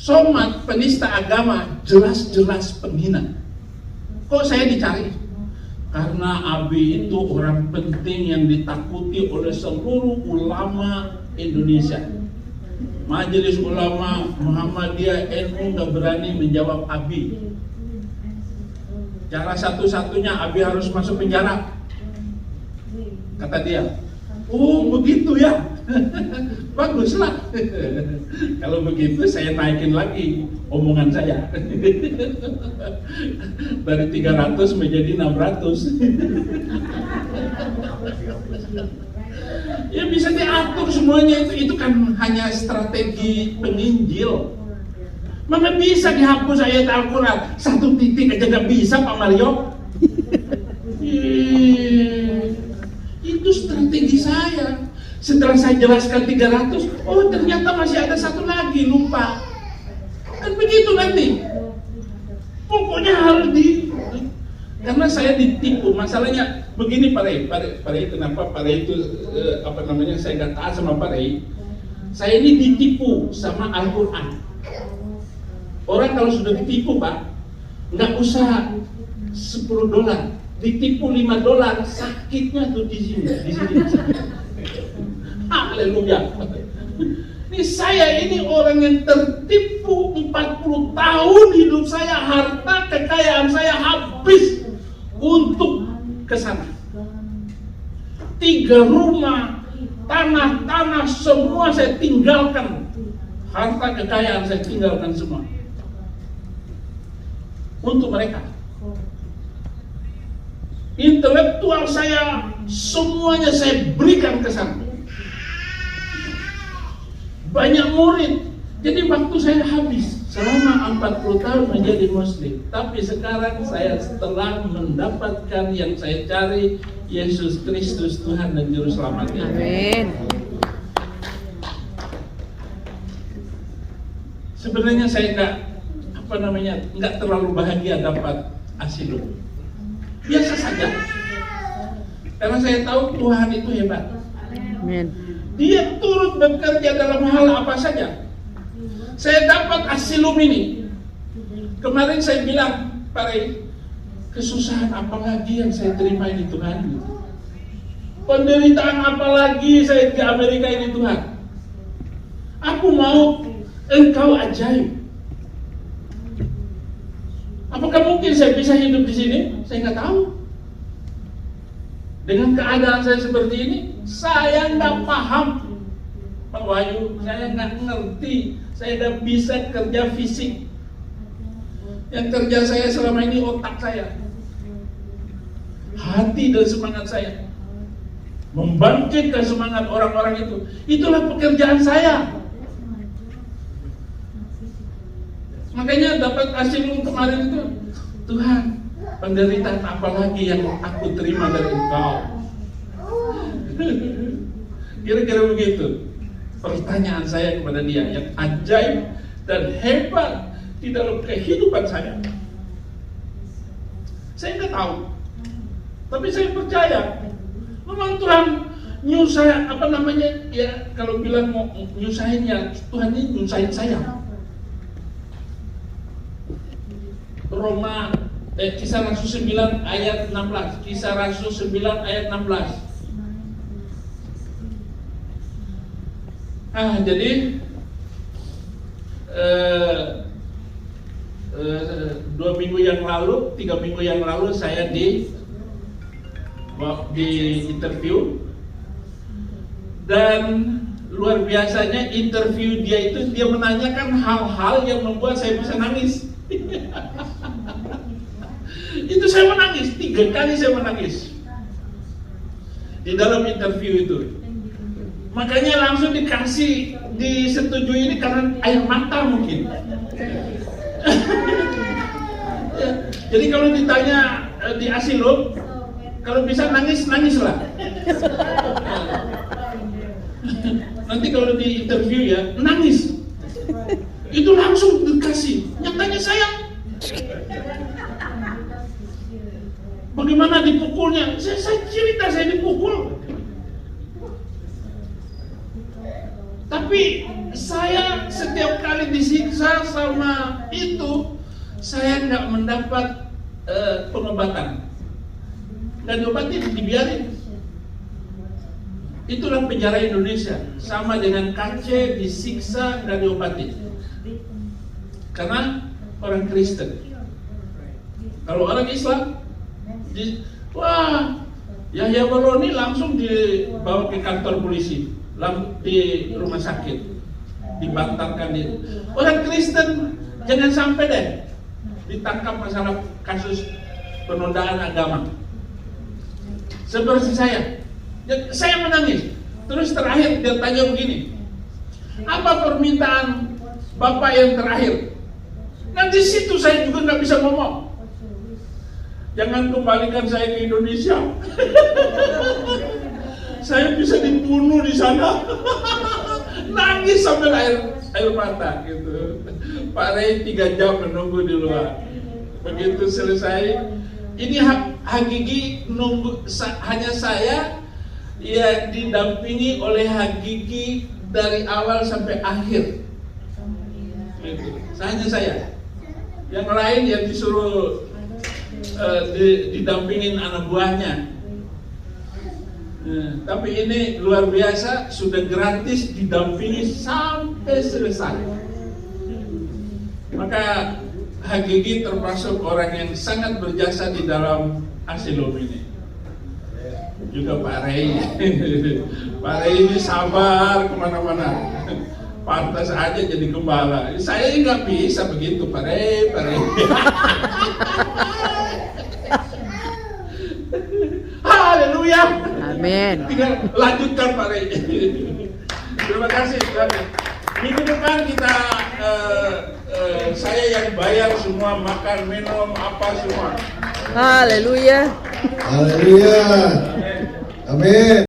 Somad, penista agama, jelas-jelas penghina. Kok saya dicari? Karena Abi itu orang penting yang ditakuti oleh seluruh ulama Indonesia. Majelis Ulama Muhammadiyah NU nggak berani menjawab Abi. Cara satu-satunya Abi harus masuk penjara. Kata dia, oh begitu ya. Baguslah. Kalau begitu saya naikin lagi omongan saya. Dari 300 menjadi 600. Ya bisa diatur semuanya, itu kan hanya strategi penginjil. Mana bisa dihapus ayat Al-Quran? Satu titik aja gak bisa, Pak Mario. Itu strategi saya. Setelah saya jelaskan 300, oh ternyata masih ada satu lagi, lupa. Kan begitu nanti. Pokoknya harus karena saya ditipu. Masalahnya begini Pak Rey, kenapa Pak Rey itu saya gak taat sama Pak Rey. Saya ini ditipu sama Al-Quran. Orang kalau sudah ditipu Pak, nggak usah $10, ditipu $5, sakitnya tuh di sini. Haleluya. Ini saya ini orang yang tertipu 40 tahun hidup saya, harta kekayaan saya habis untuk kesana. 3 rumah, tanah semua saya tinggalkan, harta kekayaan saya tinggalkan semua untuk mereka. Intelektual saya semuanya saya berikan ke sana. Banyak murid. Jadi waktu saya habis selama 40 tahun menjadi muslim. Tapi sekarang saya setelah mendapatkan yang saya cari, Yesus Kristus Tuhan dan Juru Selamatnya. Amin. Sebenarnya saya nggak terlalu bahagia dapat asilum. Biasa saja. Karena saya tahu Tuhan itu hebat. Amin. Dia turut bekerja dalam hal apa saja. Saya dapat asilum ini. Kemarin saya bilang, Pak Rey, kesusahan apa lagi yang saya terima ini Tuhan? Penderitaan apa lagi saya di Amerika ini Tuhan? Aku mau Engkau ajaib. Apakah mungkin saya bisa hidup di sini? Saya nggak tahu. Dengan keadaan saya seperti ini, saya nggak paham, Pak Wahyu. Saya nggak ngerti. Saya nggak bisa kerja fisik. Yang kerja saya selama ini otak saya, hati dan semangat saya, membangkitkan semangat orang-orang itu. Itulah pekerjaan saya. Makanya dapat asilum kemarin itu, Tuhan, penderitaan apa lagi yang aku terima dari Engkau? Kira-kira begitu pertanyaan saya kepada dia yang ajaib dan hebat di dalam kehidupan saya. Saya nggak tahu, tapi saya percaya memang Tuhan nyusahin, ya kalau bilang mau nyusahin ya Tuhan ini nyusahin saya. Kisah Rasul 9 ayat 16. Kisah Rasul 9 ayat 16. Jadi 2 minggu yang lalu, 3 minggu yang lalu saya di interview, dan luar biasanya interview dia itu, dia menanyakan hal-hal yang membuat saya bisa nangis. Itu saya menangis, 3 kali saya menangis di dalam interview itu. Makanya langsung disetujui ini karena air mata mungkin. Ya, jadi kalau ditanya di asilum, kalau bisa nangislah. Nanti kalau di interview ya, nangis. Itu langsung dikasih. Nyatanya saya, bagaimana dipukulnya? Saya cerita saya dipukul. Tapi saya setiap kali disiksa kansa sama itu, saya nggak mendapat pengobatan. Nggak diobatin, dibiarin. Itulah penjara Indonesia. Sama dengan KC, disiksa, nggak diobatin. Karena orang Kristen. Kalau orang Islam, wah, Yahya Baroni langsung dibawa ke kantor polisi, di rumah sakit, dibantarkan dia. Orang Kristen jangan sampai deh ditangkap masalah kasus penodaan agama. Seperti saya menangis. Terus terakhir dia tanya begini, apa permintaan Bapak yang terakhir? Nanti situ saya juga nggak bisa ngomong. Jangan kembalikan saya ke Indonesia. Saya bisa dibunuh di sana. Nangis sambil air mata gitu. Pak Rey 3 jam menunggu di luar. Begitu selesai, ini Hakiki nunggu, hanya saya yang didampingi oleh Hakiki dari awal sampai akhir. Gitu. Hanya saya. Yang lain yang disuruh didampingin anak buahnya. Tapi ini luar biasa, sudah gratis didampingi sampai selesai. Maka Hakiki termasuk orang yang sangat berjasa di dalam Asilum ini. Juga Pak Rey. Pak Rey ini sabar kemana-mana. Pantas aja jadi gembala. Saya nggak bisa begitu, Pak Rey. Haleluya. Amin. Tinggal lanjutkan Pak Rey. Terima kasih. Minggu depan kita saya yang bayar semua, makan, minum, apa semua. Haleluya. Haleluya. Amin.